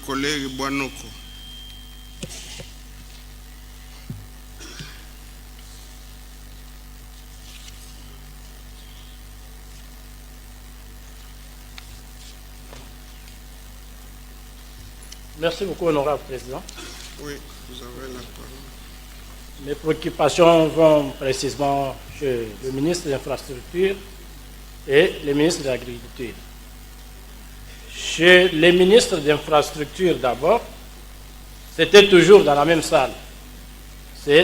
collègue Boanoko. Merci beaucoup, honorable président. Oui, vous avez la parole. Mes préoccupations vont précisément chez le ministre de l'Infrastructure et le ministre de l'Agriculture. Chez les ministres d'Infrastructure d'abord, c'était toujours dans la même salle.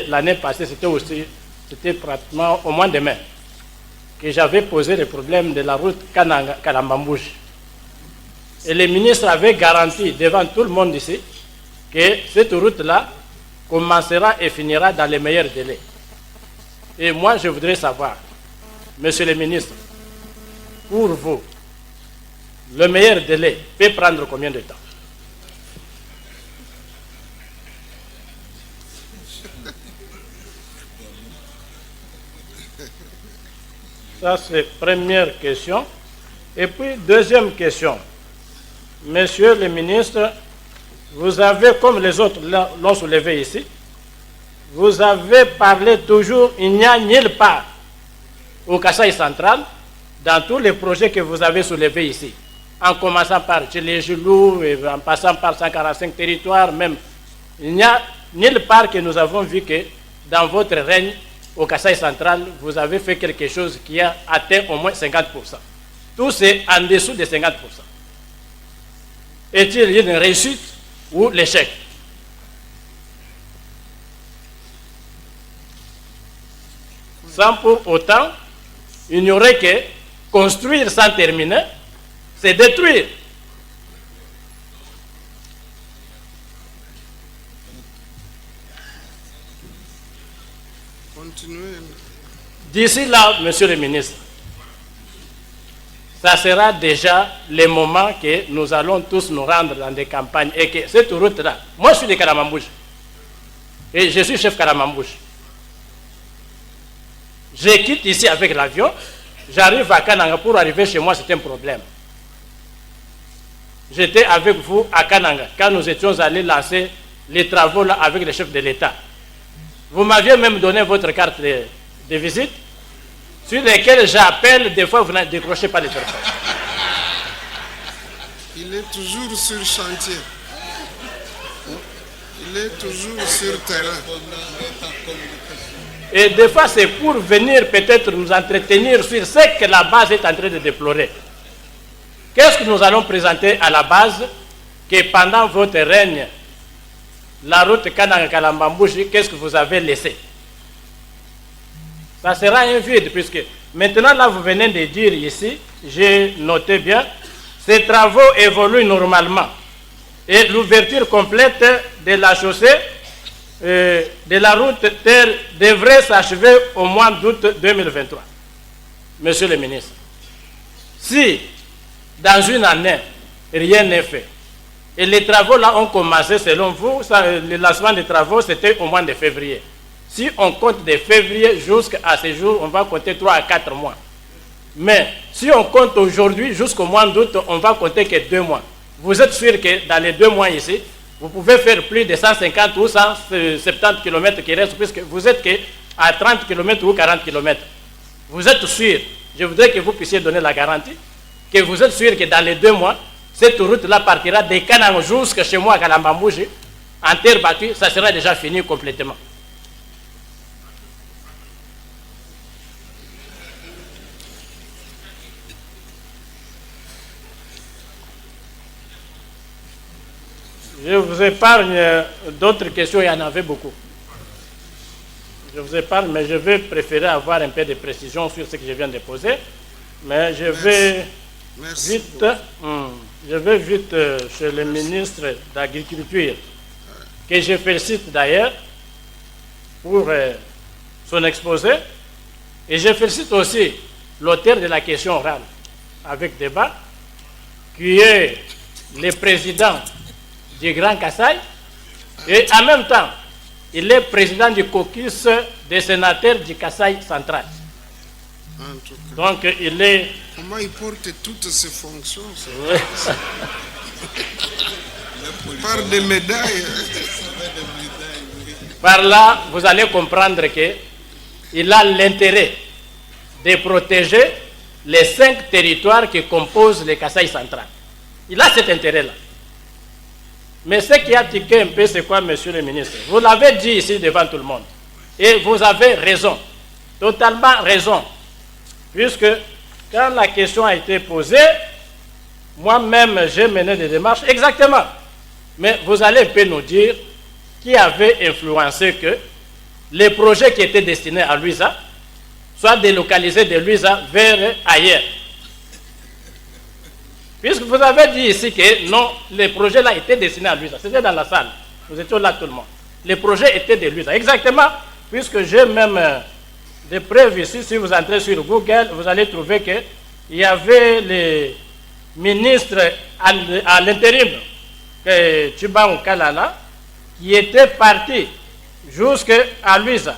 L'année passée, c'était pratiquement au mois de mai que j'avais posé le problème de la route Kalambambouche. Et les ministres avaient garanti devant tout le monde ici que cette route-là commencera et finira dans les meilleurs délais. Et moi, je voudrais savoir, monsieur le ministre, pour vous, le meilleur délai peut prendre combien de temps? Ça, c'est première question. Et puis, deuxième question. Monsieur le ministre, vous avez, comme les autres l'ont soulevé ici, vous avez parlé toujours, il n'y a nulle part au Kasaï central, dans tous les projets que vous avez soulevés ici, en commençant par les Gelou, et en passant par 145 territoires, même, il n'y a nulle part que nous avons vu que dans votre règne au Kasaï central, vous avez fait quelque chose qui a atteint au moins 50%. Tout c'est en dessous de 50%. Est-il une réussite ou l'échec? Sans pour autant ignorer que construire sans terminer, c'est détruire. Continuez. D'ici là, monsieur le ministre, ça sera déjà le moment que nous allons tous nous rendre dans des campagnes et que cette route-là, moi je suis de Kalamambouche et je suis chef Kalamambouche. Je quitte ici avec l'avion, j'arrive à Kananga, pour arriver chez moi c'est un problème. J'étais avec vous à Kananga quand nous étions allés lancer les travaux là avec le chef de l'État. Vous m'aviez même donné votre carte de visite, sur lesquels j'appelle, des fois vous ne décrochez pas les téléphone. Il est toujours sur chantier. Il est toujours sur terrain. Et des fois c'est pour venir peut-être nous entretenir sur ce que la base est en train de déplorer. Qu'est-ce que nous allons présenter à la base que pendant votre règne, la route Kananga-Kalambambouchi, qu'est-ce que vous avez laissé? Ça sera un vide, puisque maintenant, là, vous venez de dire ici, j'ai noté bien, ces travaux évoluent normalement. Et l'ouverture complète de la chaussée, de la route terre, devrait s'achever au mois d'août 2023. Monsieur le ministre, si dans une année, rien n'est fait, et les travaux là ont commencé, selon vous, le lancement des travaux, c'était au mois de février. Si on compte de février jusqu'à ce jour, on va compter 3 à 4 mois. Mais si on compte aujourd'hui jusqu'au mois d'août, on va compter que 2 mois. Vous êtes sûr que dans les 2 mois ici, vous pouvez faire plus de 150 ou 170 km qui restent, puisque vous êtes à 30 km ou 40 km. Vous êtes sûr, je voudrais que vous puissiez donner la garantie, que vous êtes sûr que dans les 2 mois, cette route-là partira des Kanang jusqu'à chez moi à Kalambambouchi, en terre battue, ça sera déjà fini complètement. Je vous épargne d'autres questions, il y en avait beaucoup. Je vous épargne, mais je vais préférer avoir un peu de précision sur ce que je viens de poser. Mais je vais vite chez le ministre de l'Agriculture, que je félicite d'ailleurs pour son exposé. Et je félicite aussi l'auteur de la question orale avec débat, qui est le président du Grand Kasaï, et en même temps, il est président du caucus des sénateurs du Kasaï central. Donc, il est... Comment il porte toutes ces fonctions? Par des médailles. Par là, vous allez comprendre qu'il a l'intérêt de protéger les 5 territoires qui composent le Kasaï central. Il a cet intérêt-là. Mais ce qui a tiqué un peu, c'est quoi, monsieur le ministre? Vous l'avez dit ici devant tout le monde. Et vous avez raison. Totalement raison. Puisque quand la question a été posée, moi-même, j'ai mené des démarches. Exactement. Mais vous allez un peu nous dire qui avait influencé que les projets qui étaient destinés à Luiza soient délocalisés de Luiza vers ailleurs. Puisque vous avez dit ici que non, les projets là étaient destinés à Luiza. C'était dans la salle. Nous étions là tout le monde. Les projets étaient de Luiza. Exactement. Puisque j'ai même des preuves ici. Si vous entrez sur Google, vous allez trouver qu'il y avait les ministres à l'intérim, Tchiba Kalala, qui était parti jusqu'à Luiza.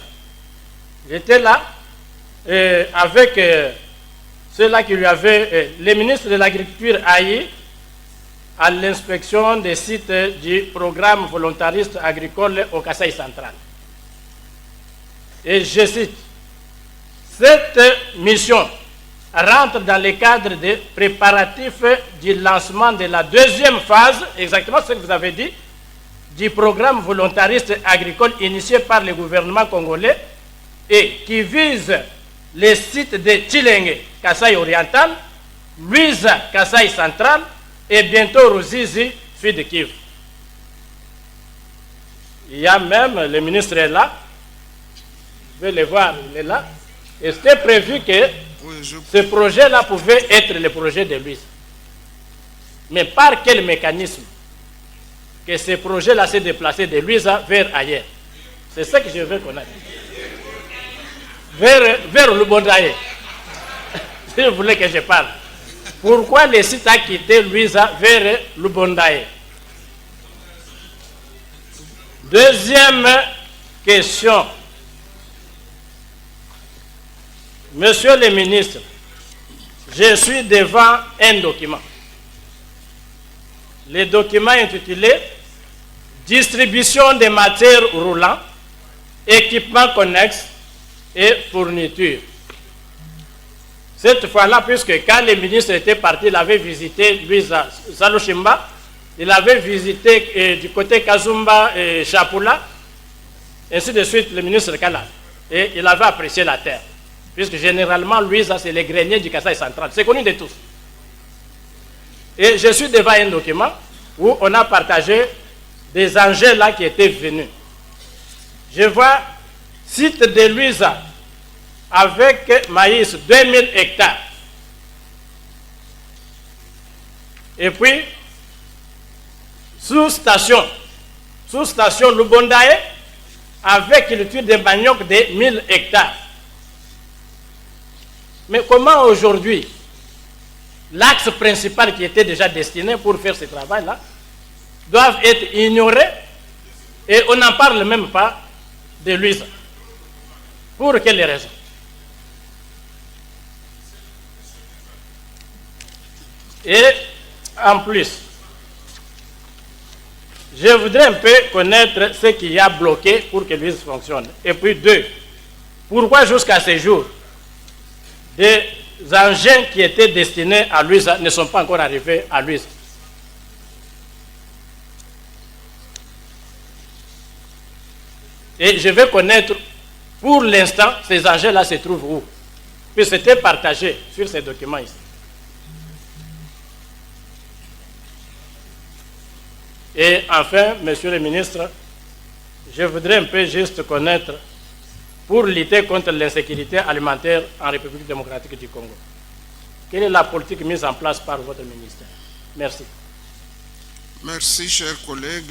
J'étais là avec ceux-là qui lui avaient, les ministres de l'Agriculture Aïe, à l'inspection des sites du programme volontariste agricole au Kasaï central. Et je cite, cette mission rentre dans le cadre des préparatifs du lancement de la 2e phase, exactement ce que vous avez dit, du programme volontariste agricole initié par le gouvernement congolais et qui vise les sites de Tchilenge, Kasaï oriental, Luiza, Kasaï central et bientôt Ruzizi, Sud Kivu. Il y a même, le ministre est là, vous pouvez le voir, il est là, et c'était prévu que ce projet-là pouvait être le projet de Luiza. Mais par quel mécanisme que ce projet-là s'est déplacé de Luiza vers ailleurs? C'est ça que je veux connaître. Vers Lubondaye. Si vous voulez que je parle. Pourquoi le site a quitté Luiza vers Lubondaye? Deuxième question. Monsieur le ministre, je suis devant un document. Le document intitulé « Distribution des matières roulantes, équipements connexes et fournitures ». Cette fois-là, puisque quand le ministre était parti, il avait visité Luiza Zaloshimba, il avait visité du côté Kazumba et Chapula, ainsi de suite le ministre Kala. Et il avait apprécié la terre. Puisque généralement, Luiza, c'est les greniers du Kasaï central. C'est connu de tous. Et je suis devant un document où on a partagé des engins là qui étaient venus. Je vois site de Luiza avec maïs 2000 hectares. Et puis, sous-station Lubondaye avec culture de manioc de 1000 hectares. Mais comment aujourd'hui, l'axe principal qui était déjà destiné pour faire ce travail-là, doivent être ignorés et on n'en parle même pas de Luiza. Pour quelles raisons? Et en plus, je voudrais un peu connaître ce qui a bloqué pour que Luiza fonctionne. Et puis 2, pourquoi jusqu'à ce jour, des engins qui étaient destinés à Luiza ne sont pas encore arrivés à Luiza? Et je veux connaître, pour l'instant, ces engins-là se trouvent où? Puis c'était partagé sur ces documents ici. Et enfin, monsieur le ministre, je voudrais un peu juste connaître, pour lutter contre l'insécurité alimentaire en République démocratique du Congo, quelle est la politique mise en place par votre ministère? Merci. Merci, chers collègues.